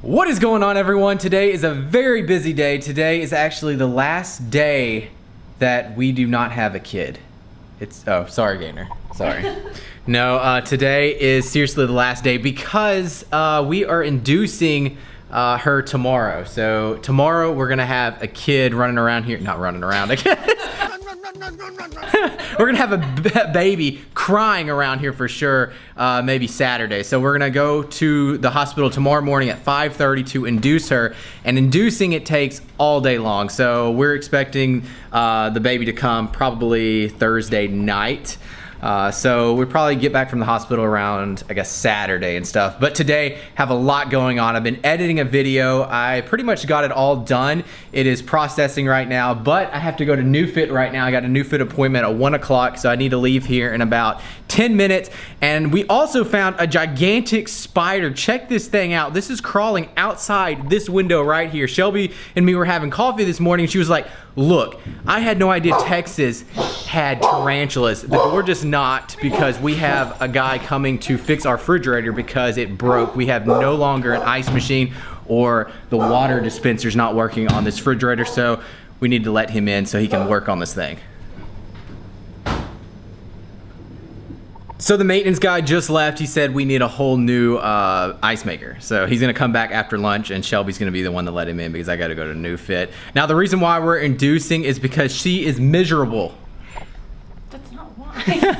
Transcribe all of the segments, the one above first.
What is going on, everyone? Today is a very busy day. Today is actually the last day that we do not have a kid. Oh, sorry, Gainer. Sorry. No, today is seriously the last day because we are inducing her tomorrow. So tomorrow we're gonna have a kid running around here, not running around, I guess. We're gonna have a baby crying around here for sure, maybe Saturday. So we're gonna go to the hospital tomorrow morning at 5:30 to induce her, and inducing it takes all day long. So we're expecting the baby to come probably Thursday night. So we'll probably get back from the hospital around, I guess, Saturday and stuff. But today, have a lot going on. I've been editing a video. I pretty much got it all done. It is processing right now, but I have to go to NewFit right now. I got a NewFit appointment at 1 o'clock, so I need to leave here in about 10 minutes. And we also found a gigantic spider. Check this thing out. This is crawling outside this window right here. Shelby and me were having coffee this morning. She was like, look, I had no idea Texas had tarantulas. The door does not, because we have a guy coming to fix our refrigerator because it broke. We have no longer an ice machine, or the water dispenser's not working on this refrigerator, so we need to let him in so he can work on this thing. So the maintenance guy just left. He said we need a whole new ice maker. So he's gonna come back after lunch, and Shelby's gonna be the one to let him in because I gotta go to NewFit. Now the reason why we're inducing is because she is miserable. That's not why.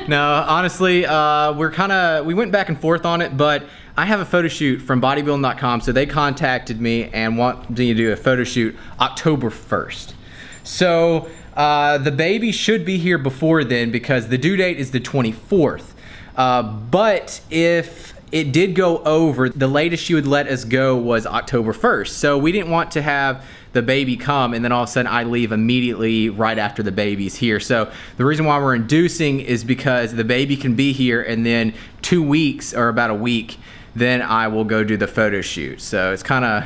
No, honestly, we went back and forth on it, but I have a photo shoot from bodybuilding.com, so they contacted me and want me to do a photo shoot October 1st. So the baby should be here before then because the due date is the 24th. But if it did go over, the latest she would let us go was October 1st. So we didn't want to have the baby come and then all of a sudden I leave immediately right after the baby's here. So the reason why we're inducing is because the baby can be here, and then 2 weeks or about a week, then I will go do the photo shoot. So it's kind of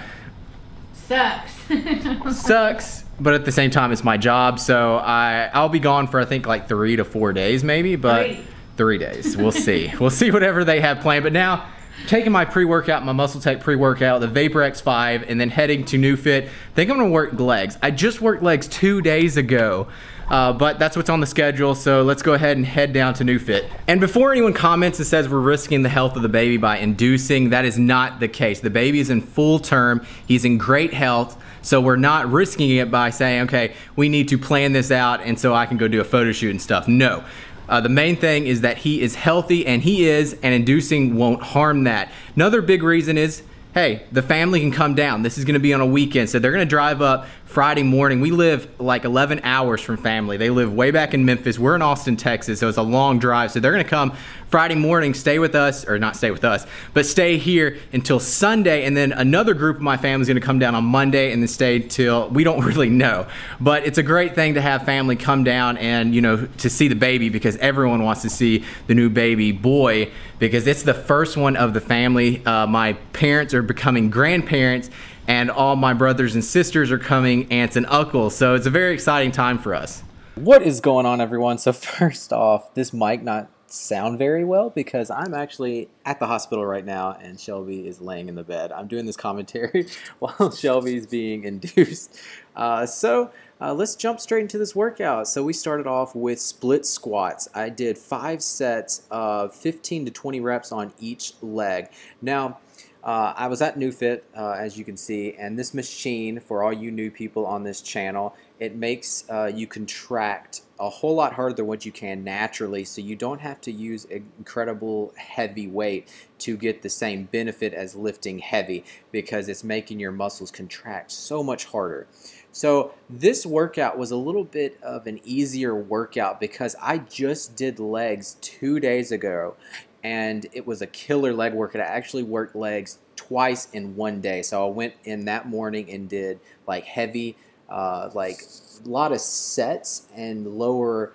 sucks. But at the same time, it's my job, so I'll be gone for I think like 3 to 4 days maybe, but 3 days. We'll see. We'll see whatever they have planned. But now, taking my pre-workout, my MuscleTech pre-workout, the Vapor X5, and then heading to NewFit. I think I'm gonna work legs. I just worked legs 2 days ago. But that's what's on the schedule, so let's go ahead and head down to NewFit. And before anyone comments and says we're risking the health of the baby by inducing, that is not the case. The baby is in full term, he's in great health, so we're not risking it by saying, okay, we need to plan this out and so I can go do a photo shoot and stuff. No. The main thing is that he is healthy, and he is, and inducing won't harm that. Another big reason is, hey, the family can come down. This is gonna be on a weekend, so they're gonna drive up Friday morning. We live like 11 hours from family. They live way back in Memphis. We're in Austin, Texas, so it's a long drive. So they're gonna come Friday morning, stay with us, or not stay with us, but stay here until Sunday, and then another group of my family's gonna come down on Monday and then stay till, we don't really know. But it's a great thing to have family come down and, you know, to see the baby, because everyone wants to see the new baby boy, because it's the first one of the family. My parents are becoming grandparents, and all my brothers and sisters are coming aunts and uncles, so it's a very exciting time for us. What is going on, everyone? So first off, this might not sound very well because I'm actually at the hospital right now and Shelby is laying in the bed. I'm doing this commentary while Shelby's being induced. Let's jump straight into this workout. So we started off with split squats. I did 5 sets of 15 to 20 reps on each leg. Now, I was at NewFit, as you can see, and this machine, for all you new people on this channel, it makes you contract a whole lot harder than what you can naturally, so you don't have to use incredible heavy weight to get the same benefit as lifting heavy, because it's making your muscles contract so much harder. So this workout was a little bit of an easier workout because I just did legs 2 days ago, and it was a killer leg workout. I actually worked legs twice in 1 day. So I went in that morning and did like heavy, like a lot of sets and lower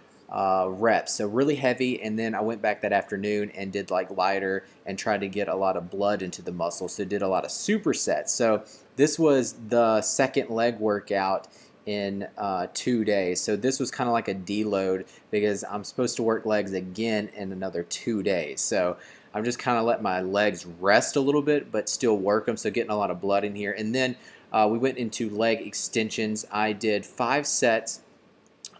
reps, so really heavy, and then I went back that afternoon and did like lighter and tried to get a lot of blood into the muscle, so did a lot of supersets. So this was the second leg workout in 2 days. So this was kind of like a deload because I'm supposed to work legs again in another 2 days. So I'm just kind of letting my legs rest a little bit, but still work them, so getting a lot of blood in here. And then we went into leg extensions. I did 5 sets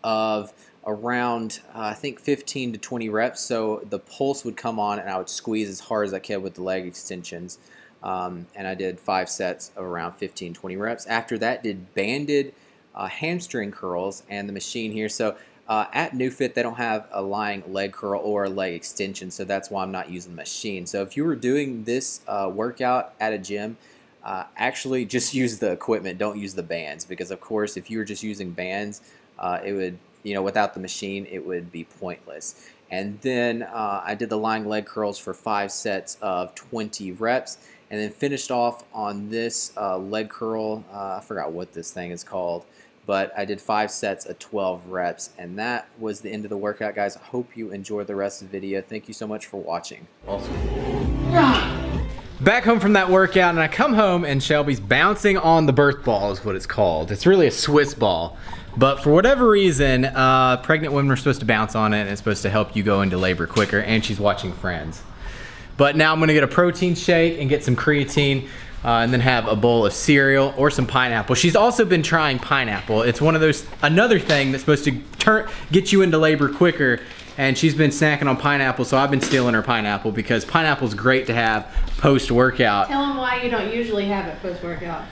of around, I think 15 to 20 reps, so the pulse would come on and I would squeeze as hard as I could with the leg extensions. And I did 5 sets of around 15, 20 reps. After that, did banded hamstring curls and the machine here. So at NewFit, they don't have a lying leg curl or a leg extension, so that's why I'm not using the machine. So if you were doing this workout at a gym, actually just use the equipment, don't use the bands, because of course if you were just using bands, it would, without the machine, it would be pointless. And then I did the lying leg curls for 5 sets of 20 reps, and then finished off on this leg curl. I forgot what this thing is called, but I did 5 sets of 12 reps, and that was the end of the workout, guys. I hope you enjoyed the rest of the video. Thank you so much for watching. Awesome. Back home from that workout, and I come home and Shelby's bouncing on the birth ball is what it's called. It's really a Swiss ball, but for whatever reason, pregnant women are supposed to bounce on it, and it's supposed to help you go into labor quicker, and she's watching Friends. But now I'm gonna get a protein shake and get some creatine, and then have a bowl of cereal or some pineapple. She's also been trying pineapple. It's one of those, another thing that's supposed to get you into labor quicker, and she's been snacking on pineapple, so I've been stealing her pineapple because pineapple's great to have post-workout. Tell them why you don't usually have it post-workout.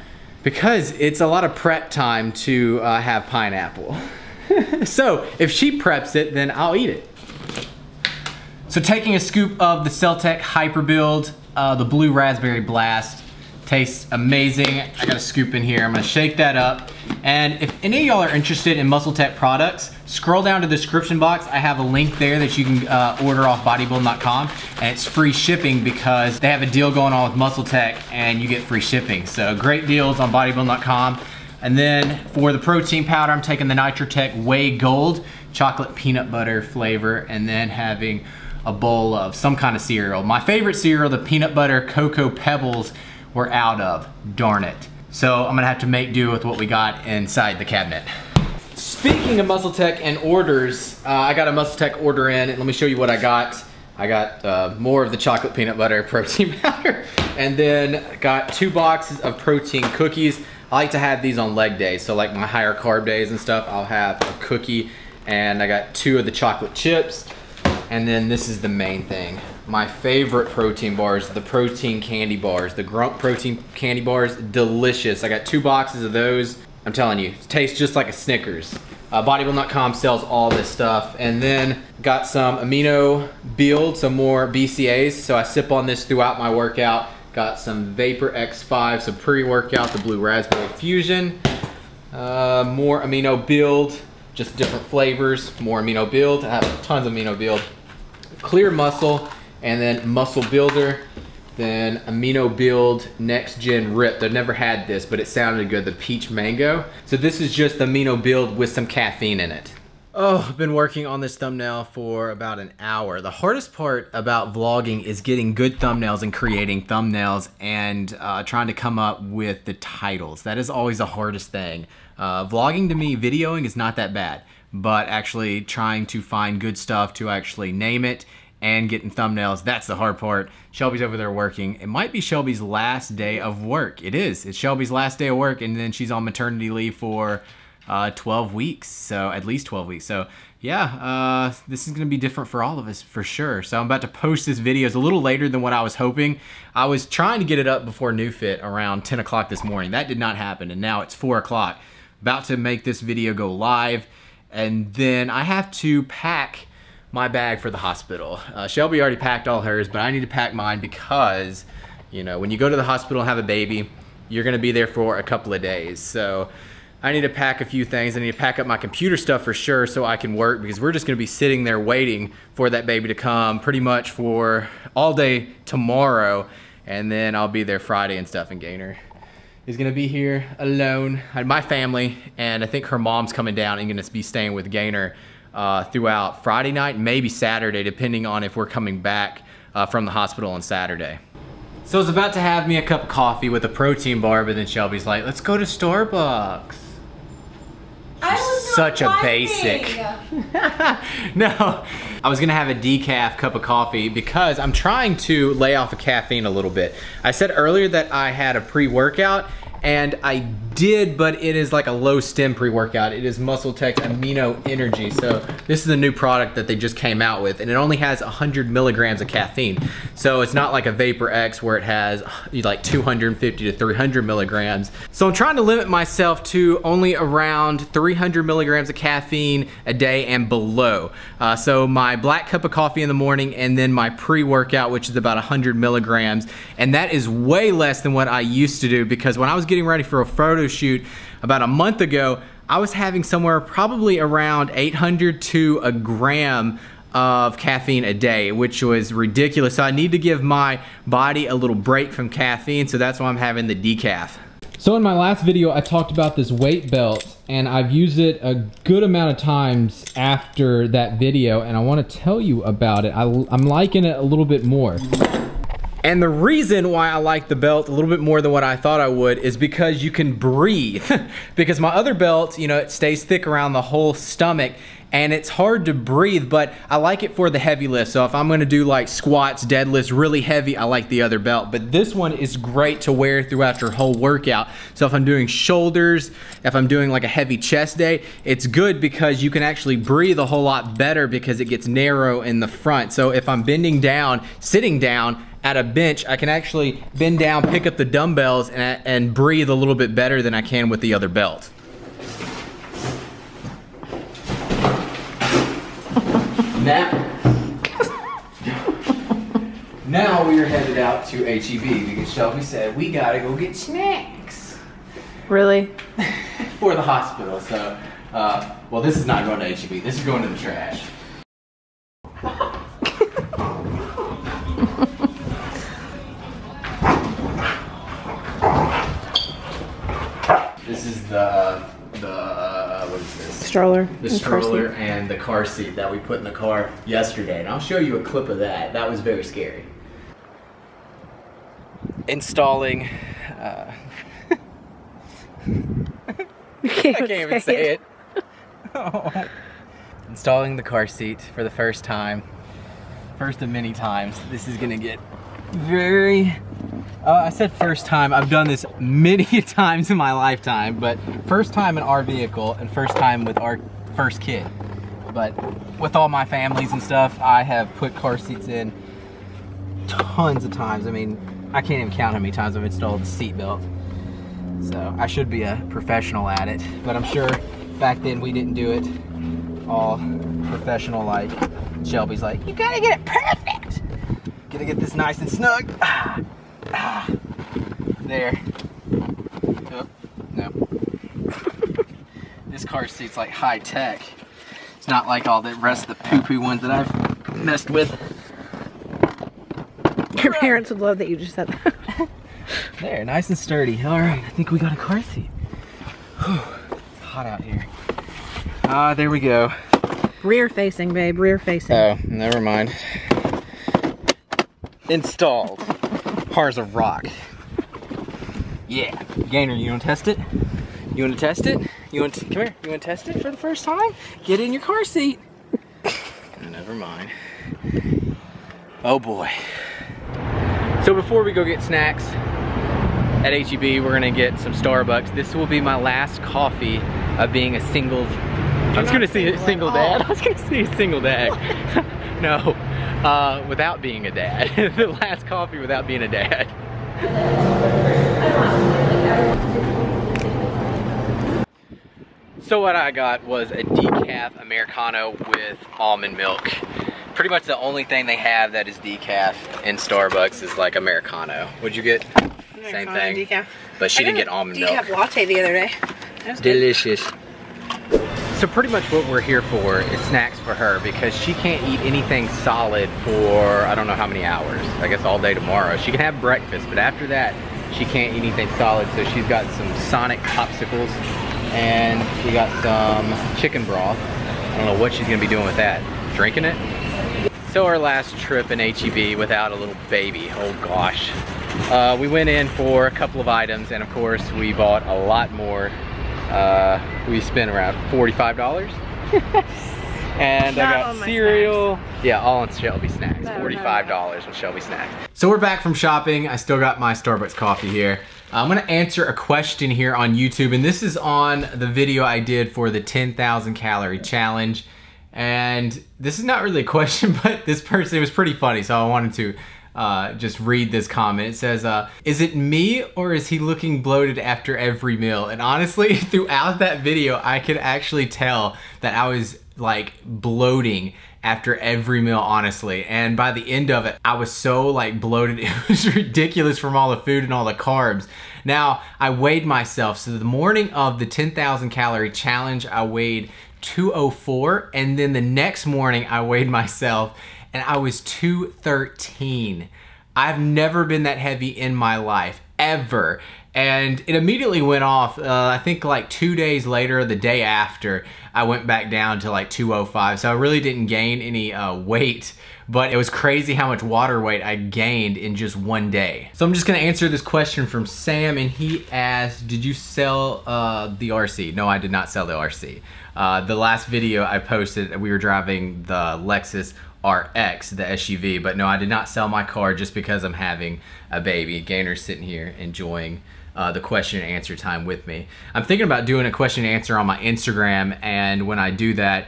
Because it's a lot of prep time to have pineapple. So if she preps it, then I'll eat it. So taking a scoop of the MuscleTech Hyper Build, the Blue Raspberry Blast. Tastes amazing. I got a scoop in here. I'm gonna shake that up. And if any of y'all are interested in MuscleTech products, scroll down to the description box. I have a link there that you can order off bodybuilding.com, and it's free shipping because they have a deal going on with MuscleTech and you get free shipping. So great deals on bodybuilding.com. And then for the protein powder, I'm taking the NitroTech Whey Gold, chocolate peanut butter flavor, and then having a bowl of some kind of cereal. My favorite cereal, the peanut butter Cocoa Pebbles, we're out of, darn it. So I'm gonna have to make do with what we got inside the cabinet. Speaking of MuscleTech and orders, I got a MuscleTech order in, and let me show you what I got. I got more of the chocolate peanut butter protein powder, and then got 2 boxes of protein cookies. I like to have these on leg days, so like my higher carb days and stuff, I'll have a cookie, and I got 2 of the chocolate chips, and then this is the main thing. My favorite protein bars, the protein candy bars, the Grump protein candy bars, delicious. I got 2 boxes of those. I'm telling you, it tastes just like a Snickers. Bodybuilding.com sells all this stuff. And then got some amino build, some more BCAAs. So I sip on this throughout my workout. Got some Vapor X5, some pre-workout, the Blue Raspberry Fusion. More amino build, just different flavors, more amino build. I have tons of amino build. Clear Muscle, and then Muscle Builder, then Amino Build Next Gen Ripped. I've never had this, but it sounded good, the Peach Mango. So this is just the Amino Build with some caffeine in it. Oh, I've been working on this thumbnail for about an hour. The hardest part about vlogging is getting good thumbnails and creating thumbnails and trying to come up with the titles. That is always the hardest thing. Vlogging to me, videoing is not that bad, but actually trying to find good stuff to actually name it and getting thumbnails, that's the hard part. Shelby's over there working. It might be Shelby's last day of work. It is. It's Shelby's last day of work, and then she's on maternity leave for 12 weeks, so at least 12 weeks. So yeah, this is gonna be different for all of us for sure. So I'm about to post this video. It's a little later than what I was hoping. I was trying to get it up before NewFit around 10 o'clock this morning. That did not happen, and now it's 4 o'clock. About to make this video go live, and then I have to pack my bag for the hospital. Shelby already packed all hers, but I need to pack mine because, you know, when you go to the hospital and have a baby, you're gonna be there for a couple of days. So I need to pack a few things. I need to pack up my computer stuff for sure so I can work, because we're just gonna be sitting there waiting for that baby to come pretty much for all day tomorrow, and then I'll be there Friday and stuff, and Gainer is gonna be here alone. My family, and I think her mom's coming down and gonna be staying with Gainer throughout Friday night, maybe Saturday, depending on if we're coming back from the hospital on Saturday. So I was about to have me a cup of coffee with a protein bar, but then Shelby's like, let's go to Starbucks. I was such a basic. No, I was gonna have a decaf cup of coffee because I'm trying to lay off of caffeine a little bit. I said earlier that I had a pre-workout, and I did, but it is like a low stim pre-workout. It is MuscleTech Amino Energy. So this is the new product that they just came out with, and it only has 100 milligrams of caffeine. So it's not like a Vapor X where it has like 250 to 300 milligrams. So I'm trying to limit myself to only around 300 milligrams of caffeine a day and below. So my black cup of coffee in the morning, and then my pre-workout, which is about 100 milligrams. And that is way less than what I used to do, because when I was getting ready for a photo shoot about a month ago, I was having somewhere probably around 800 to a gram of caffeine a day, which was ridiculous. So I need to give my body a little break from caffeine, so that's why I'm having the decaf. So in my last video, I talked about this weight belt, and I've used it a good amount of times after that video, and I want to tell you about it. I'm liking it a little bit more. And the reason why I like the belt a little bit more than what I thought I would is because you can breathe. Because my other belt, you know, it stays thick around the whole stomach, and it's hard to breathe, but I like it for the heavy lifts. So if I'm gonna do like squats, deadlifts, really heavy, I like the other belt. But this one is great to wear throughout your whole workout. So if I'm doing shoulders, if I'm doing like a heavy chest day, it's good because you can actually breathe a whole lot better because it gets narrow in the front. So if I'm bending down, sitting down at a bench, I can actually bend down, pick up the dumbbells, and breathe a little bit better than I can with the other belt. Now we are headed out to HEB because Shelby said we gotta go get snacks. Really? For the hospital. So, well, this is not going to HEB. This is going to the trash. This is the what is this? Stroller. The stroller and the car seat that we put in the car yesterday, and I'll show you a clip of that. That was very scary. Installing. I can't even say it. Oh. Installing the car seat for the first time. First of many times. This is gonna get very. I said first time. I've done this many times in my lifetime, but first time in our vehicle and first time with our first kid. But with all my families and stuff, I have put car seats in tons of times. I mean, I can't even count how many times I've installed the seat belt. So I should be a professional at it, but I'm sure back then we didn't do it all professional like. Shelby's like, you gotta get it perfect. Gotta get this nice and snug. There. Oh, no. This car seat's like high tech. It's not like all the rest of the poo-poo ones that I've messed with. Your parents would love that you just said that. There, nice and sturdy. All right, I think we got a car seat. Whew, it's hot out here. There we go. Rear facing, babe, rear facing. Oh, never mind. Installed. Hard as a rock. Yeah. Gainer, you wanna test it? You wanna test it? Come here, you wanna test it for the first time? Get in your car seat. Never mind. Oh boy. So before we go get snacks at HEB, we're gonna get some Starbucks. This will be my last coffee of being a single, I was gonna say a single dad. I was gonna say a single dad. No, without being a dad. The last coffee without being a dad. So what I got was a decaf Americano with almond milk. Pretty much the only thing they have that is decaf in Starbucks is like Americano. What'd you get? Americano, same thing. Decaf. But she didn't get almond milk. Decaf latte the other day. Delicious. So pretty much what we're here for is snacks for her because she can't eat anything solid for I don't know how many hours. I guess all day tomorrow. She can have breakfast, but after that she can't eat anything solid. So she's got some Sonic popsicles and we got some chicken broth. I don't know what she's gonna be doing with that. Drinking it? So our last trip in HEB without a little baby, oh gosh. We went in for a couple of items and of course we bought a lot more We spent around $45. And I got cereal. Yeah, all on Shelby snacks. $45 on Shelby snacks. So we're back from shopping. I still got my Starbucks coffee here. I'm gonna answer a question here on YouTube, and this is on the video I did for the 10,000 calorie challenge. And this is not really a question, but this person, it was pretty funny, so I wanted to just read this comment. It says, is it me or is he looking bloated after every meal? And honestly, throughout that video, I could actually tell that I was like bloating after every meal, honestly. And by the end of it, I was so like bloated, it was ridiculous from all the food and all the carbs. Now, I weighed myself. So the morning of the 10,000 calorie challenge, I weighed 204, and then the next morning I weighed myself and I was 213. I've never been that heavy in my life, ever. And it immediately went off. I think like 2 days later, the day after, I went back down to like 205. So I really didn't gain any weight, but it was crazy how much water weight I gained in just one day. So I'm just gonna answer this question from Sam, and he asked, did you sell the RC? No, I did not sell the RC. The last video I posted, we were driving the Lexus RX, the SUV, but no, I did not sell my car just because I'm having a baby. Gainer's sitting here enjoying the question and answer time with me. I'm thinking about doing a question and answer on my Instagram, and when I do that,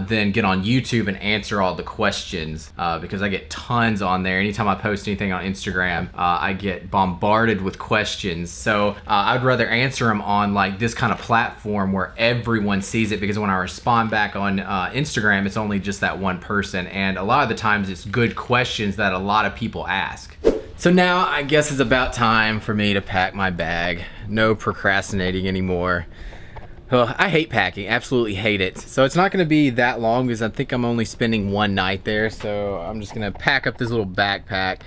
then get on YouTube and answer all the questions because I get tons on there. Anytime I post anything on Instagram, I get bombarded with questions. So I'd rather answer them on like this kind of platform where everyone sees it, because when I respond back on Instagram, it's only just that one person. And a lot of the times it's good questions that a lot of people ask. So now I guess it's about time for me to pack my bag. No procrastinating anymore. Oh, I hate packing, absolutely hate it. So it's not gonna be that long because I think I'm only spending one night there. So I'm just gonna pack up this little backpack.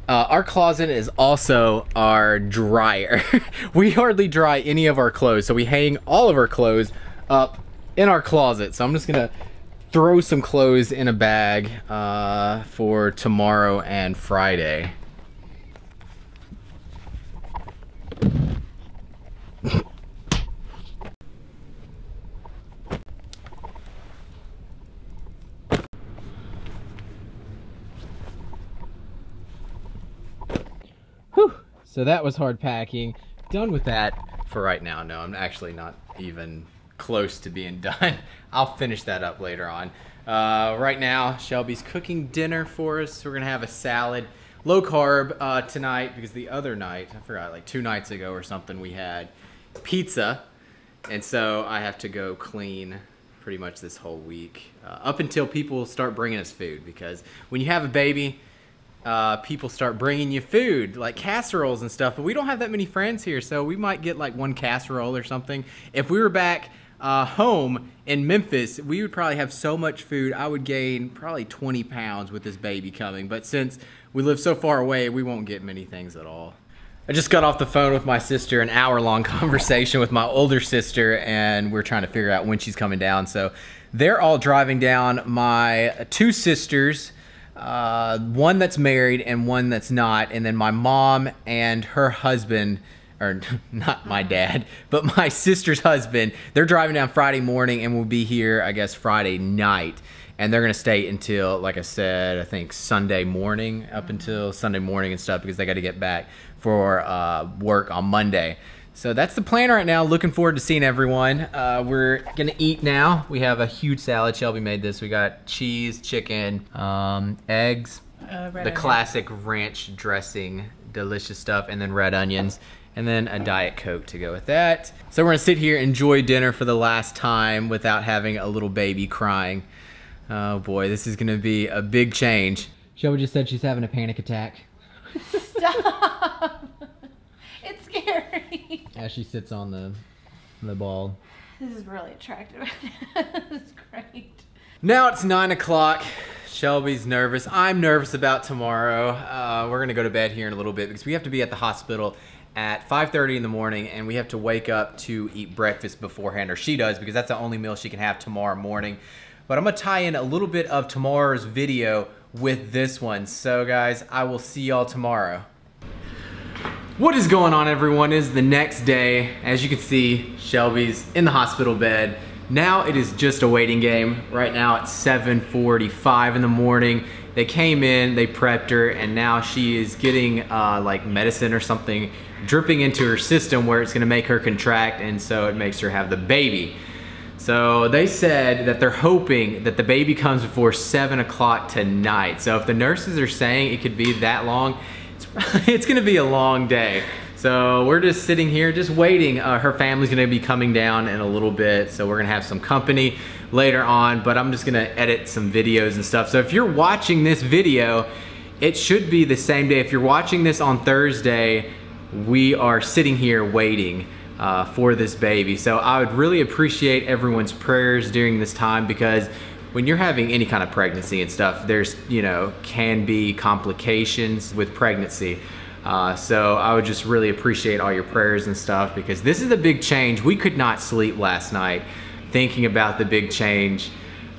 Our closet is also our dryer. We hardly dry any of our clothes, so we hang all of our clothes up in our closet. So I'm just gonna throw some clothes in a bag for tomorrow and Friday. Whew. So that was hard packing. Done with that for right now. No, I'm actually not even close to being done. I'll finish that up later on. Right now, Shelby's cooking dinner for us. We're gonna have a salad, low carb tonight, because the other night, I forgot, like 2 nights ago or something, we had pizza. And so I have to go clean pretty much this whole week up until people start bringing us food, because when you have a baby, people start bringing you food like casseroles and stuff, but we don't have that many friends here, so we might get like 1 casserole or something. If we were back home in Memphis, we would probably have so much food. I would gain probably 20 pounds with this baby coming, but since we live so far away, we won't get many things at all. I just got off the phone with my sister, an hour-long conversation with my older sister, and we're trying to figure out when she's coming down. So they're all driving down. My 2 sisters, one that's married and one that's not, and then my mom and her husband, or not my dad, but my sister's husband, they're driving down Friday morning and will be here, I guess, Friday night. And they're gonna stay until, like I said, I think Sunday morning, up until Sunday morning and stuff, because they gotta get back for work on Monday. So that's the plan right now. Looking forward to seeing everyone. We're gonna eat now. We have a huge salad. Shelby made this. We got cheese, chicken, eggs, the classic ranch dressing, delicious stuff, and then red onions, and then a Diet Coke to go with that. So we're gonna sit here, enjoy dinner for the last time without having a little baby crying. Oh boy, this is gonna be a big change. Shelby just said she's having a panic attack. Stop! It's scary. As she sits on the ball. This is really attractive. This is great. Now it's 9 o'clock. Shelby's nervous. I'm nervous about tomorrow. We're gonna go to bed here in a little bit because we have to be at the hospital at 5:30 in the morning, and we have to wake up to eat breakfast beforehand, or she does, because that's the only meal she can have tomorrow morning. But I'm gonna tie in a little bit of tomorrow's video with this one. So guys, I will see y'all tomorrow. What is going on, everyone? It is the next day. As you can see, Shelby's in the hospital bed. Now it is just a waiting game. Right now it's 7:45 in the morning. They came in, they prepped her, and now she is getting like medicine or something dripping into her system where it's gonna make her contract, and so it makes her have the baby. So they said that they're hoping that the baby comes before 7 o'clock tonight. So if the nurses are saying it could be that long, it's gonna be a long day. So we're just sitting here, just waiting. Her family's gonna be coming down in a little bit, so we're gonna have some company later on, but I'm just gonna edit some videos and stuff. So if you're watching this video, it should be the same day. If you're watching this on Thursday, we are sitting here waiting for this baby. So I would really appreciate everyone's prayers during this time, because when you're having any kind of pregnancy and stuff, there's, you know, can be complications with pregnancy. So I would just really appreciate all your prayers and stuff, because this is a big change. We could not sleep last night thinking about the big change.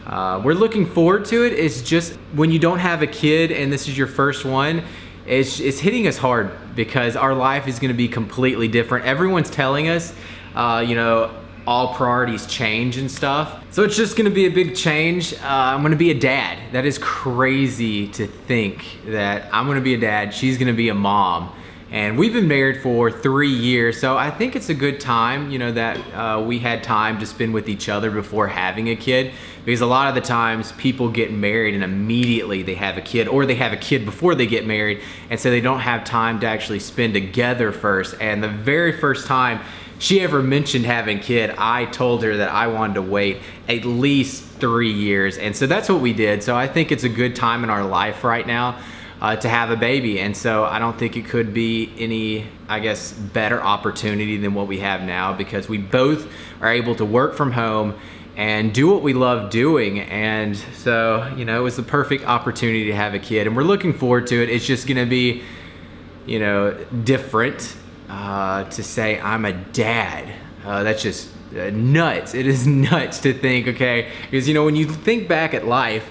We're looking forward to it. It's just when you don't have a kid and this is your first one, it's hitting us hard, because our life is gonna be completely different. Everyone's telling us, you know, all priorities change and stuff. So it's just gonna be a big change. I'm gonna be a dad. That is crazy to think that I'm gonna be a dad, she's gonna be a mom. And we've been married for 3 years, so I think it's a good time, you know, that we had time to spend with each other before having a kid. Because a lot of the times people get married and immediately they have a kid, or they have a kid before they get married, and so they don't have time to actually spend together first. And the very first time she ever mentioned having a kid, I told her that I wanted to wait at least 3 years. And so that's what we did. So I think it's a good time in our life right now to have a baby. And so I don't think it could be any, I guess, better opportunity than what we have now, because we both are able to work from home and do what we love doing. And so, you know, it was the perfect opportunity to have a kid, and we're looking forward to it. It's just gonna be, you know, different. To say I'm a dad, that's just nuts. It is nuts to think, okay? Because, you know, when you think back at life,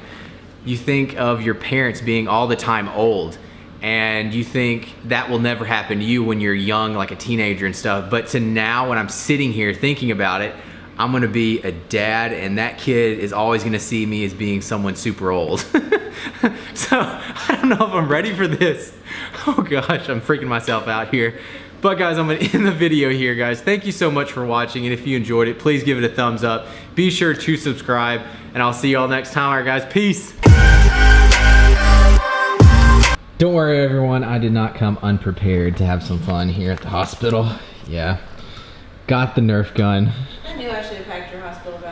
you think of your parents being all the time old, and you think that will never happen to you when you're young, like a teenager and stuff. But to now, when I'm sitting here thinking about it, I'm gonna be a dad, and that kid is always gonna see me as being someone super old. So I don't know if I'm ready for this. Oh gosh, I'm freaking myself out here. But guys, I'm gonna end the video here, guys. Thank you so much for watching, and if you enjoyed it, please give it a thumbs up. Be sure to subscribe, and I'll see you all next time. All right, guys, peace. Don't worry, everyone. I did not come unprepared to have some fun here at the hospital. Yeah, got the Nerf gun. I knew I should have packed your hospital bag.